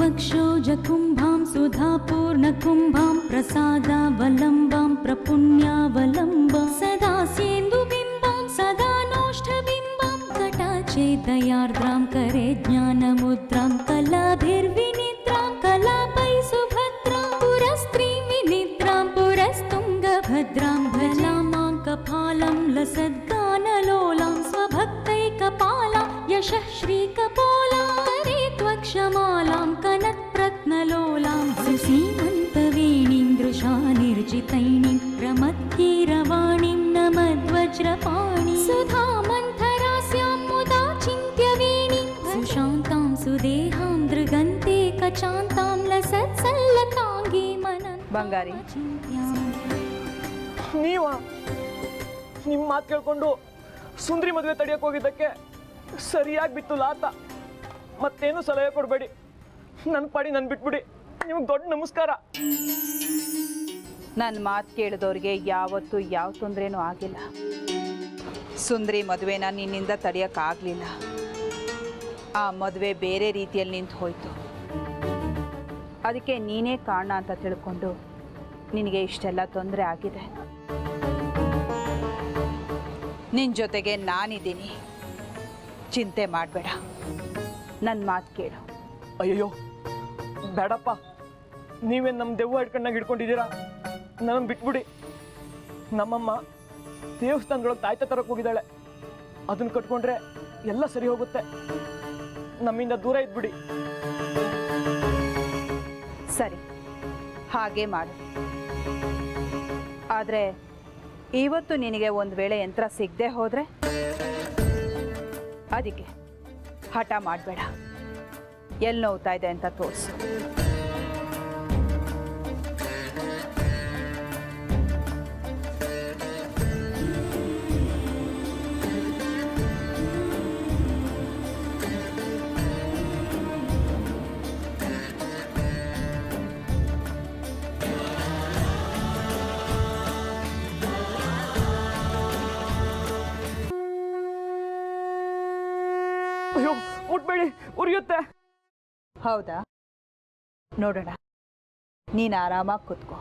वक्षोजकुम्भां सुधापूर्णकुम्भां प्रसादावलम्बां प्रपुण्यावलम्बां सदा सेन्दुबिम्बां सदा नोष्ठबिम्बां कटाक्षे दयार्द्रां करे ज्ञानमुद्रां कलाभिर्विनिद्रां कलापै सुभद्रां पुरस्त्रीं विनिद्रां पुरस्तुङ्गभद्रां भलामां कपालं लसद्गानलोलां स्वभक्तैकपालां यशः श्रीकपोलां करे त्वक्षमालां कनत्प्रत्नलोलां सुसीमन्तवेणीं दृशानिर्जितैणीं प्रमथ्यैरवाणीं नमद्वज्रपाणीं सुधामन्थरास्यां मुदा चिन्त्यवेणीं सुशान्तां सुदेहां दृगन्ते कचान्तां लसत्सल्लकाङ्गी मनन् ಬಂಗಾರಿ ನಿಮ್ಮ ಮಾತು ಕೇಳ್ಕೊಂಡು ಸುಂದ್ರಿ ಮದುವೆ ತಡೆಯಕ್ಕೆ ಹೋಗಿದ್ದಕ್ಕೆ ಸರಿಯಾಗಿ ಬಿತ್ತು ಲಾತ. ಮತ್ತೇನು ಸಲಹೆ ಕೊಡಬೇಡಿ, ನನ್ನ ಪಾಡಿ ನನ್ನ ಬಿಟ್ಬಿಡಿ. ನಿಮ್ಗೆ ದೊಡ್ಡ ನಮಸ್ಕಾರ. ನನ್ನ ಮಾತು ಕೇಳಿದವ್ರಿಗೆ ಯಾವತ್ತೂ ಯಾವ ತೊಂದರೆನೂ ಆಗಿಲ್ಲ. ಸುಂದ್ರಿ ಮದುವೆನ ನಿನ್ನಿಂದ ತಡೆಯೋಕ್ಕಾಗಲಿಲ್ಲ. ಆ ಮದುವೆ ಬೇರೆ ರೀತಿಯಲ್ಲಿ ನಿಂತು ಹೋಯಿತು. ಅದಕ್ಕೆ ನೀನೇ ಕಾರಣ ಅಂತ ತಿಳ್ಕೊಂಡು ನಿನಗೆ ಇಷ್ಟೆಲ್ಲ ತೊಂದರೆ ಆಗಿದೆ. ನಿನ್ನ ಜೊತೆಗೆ ನಾನಿದ್ದೀನಿ, ಚಿಂತೆ ಮಾಡಬೇಡ. ನನ್ನ ಮಾತು ಕೇಳು. ಅಯ್ಯಯ್ಯೋ ಬೇಡಪ್ಪ, ನೀವೇನು ನಮ್ಮ ದೆವ್ವ ಹಿಡ್ಕೊಂಡಾಗ ಹಿಡ್ಕೊಂಡಿದ್ದೀರಾ. ನನ್ನ ಬಿಟ್ಬಿಡಿ. ನಮ್ಮಮ್ಮ ದೇವಸ್ಥಾನದೊಳಗೆ ತಾಯ್ತ ತರಕ್ಕೆ ಹೋಗಿದ್ದಾಳೆ. ಅದನ್ನು ಕಟ್ಕೊಂಡ್ರೆ ಎಲ್ಲ ಸರಿ ಹೋಗುತ್ತೆ. ನಮ್ಮಿಂದ ದೂರ ಇದ್ಬಿಡಿ. ಸರಿ, ಹಾಗೆ ಮಾಡು. ಆದರೆ ಇವತ್ತು ನಿನಗೆ ಒಂದು ವೇಳೆ ಯಂತ್ರ ಸಿಗದೆ ಹೋದರೆ ಅದಕ್ಕೆ ಹಠ ಮಾಡಬೇಡ. ಎಲ್ಲಿ ನೋವ್ತಾ ಇದೆ ಅಂತ ತೋರಿಸು. ಅಯ್ಯೋ ಮುಟ್ಬೇಡಿ, ಉರಿಯುತ್ತೆ. ಹೌದಾ, ನೋಡೋಣ. ನೀನು ಆರಾಮಾಗಿ ಕೂತ್ಕೋ.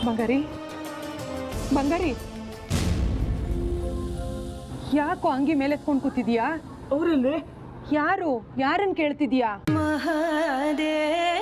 ಬಂಗಾರಿ, ಬಂಗಾರಿ, ಯಾಕೋ ಅಂಗಿ ಮೇಲೆ ಎತ್ಕೊಂಡು ಕೂತಿದ್ಯಾ? ಅವರಲ್ಲಿ ಯಾರು? ಯಾರನ್ನು ಕೇಳ್ತಿದ್ಯಾ? ಮಹಾದೇವ